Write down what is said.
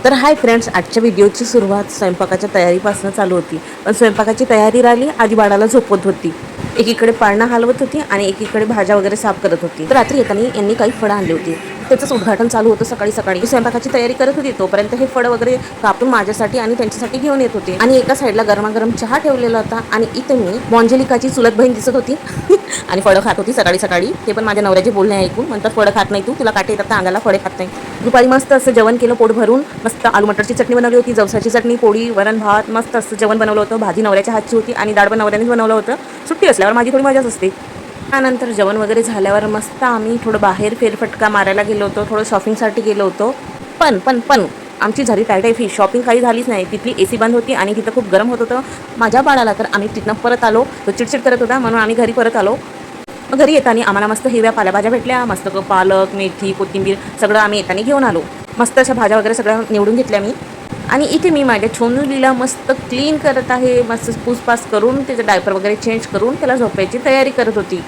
तर hi friends, आजच्या व्हिडिओची सुरुवात स्वयंपाकाच्या तयारीपासून चालू होती. पण स्वयंपाकाची तयारी राहिली, आधी बाळाला झोपवत होती. एकीकडे पाळणा हलवत होती आणि एकीकडे भाज्या वगैरे साफ करत होती. तर रात्री येताना यांनी काही फळं आणली होती. त्याचंच उद्घाटन चालू होतं सकाळी सकाळी. मी स्वयंपाकाची तयारी करत होती, तोपर्यंत हे फळं वगैरे कापून माझ्यासाठी आणि त्यांच्यासाठी घेऊन येत होते. आणि एका साईडला गरमागरम चहा ठेवलेला होता आणि इथे मी मॉन्जेलिकाची चुलत बहीण दिसत होती आणि फळं खात होती सकाळी सकाळी. ते पण माझ्या नवऱ्याचे बोलणे ऐकून म्हणतात, फळं खात नाही तू, तुला काटे येतात अंगाला, फळे खात नाही. दुपारी मस्त असं जेवण केलं पोट भरून. मस्त आलू मटरची चटणी बनवली होती, जवसाची चटणी, पोळी, वरण भात, मस्त असं जेवण बनवलं होतं. भाजी नवऱ्याच्या हातची होती आणि डाळ पण नवऱ्यानेच बनवलं होतं. सुट्टी असल्यावर माझी थोडी मजाच असते. त्यानंतर जेवण वगैरे झाल्यावर मस्त आम्ही थोडं बाहेर फेरफटका मारायला गेलो होतो, थोडं शॉपिंगसाठी गेलो होतो. पण आमची झाली टायटायफी. शॉपिंग काही झालीच नाही. तिथली AC बंद होती आणि तिथं खूप गरम होत होतं माझ्या बाळाला. तर आम्ही तिथनं परत आलो. तो चिडचिड करत होता म्हणून आम्ही घरी परत आलो. मग घरी येताना आम्हाला मस्त हिरव्या पालेभाज्या भेटल्या. मस्त पालक, मेथी, कोथिंबीर सगळं आम्ही येताना घेऊन आलो. मस्त अशा भाज्या वगैरे सगळ्या निवडून घेतल्या मी. आणि इथे मी माझ्या छोनूलीला मस्त क्लीन करत आहे. मस्त पूसपास करून त्याचं डायपर वगैरे चेंज करून त्याला झोपायची तयारी करत होती.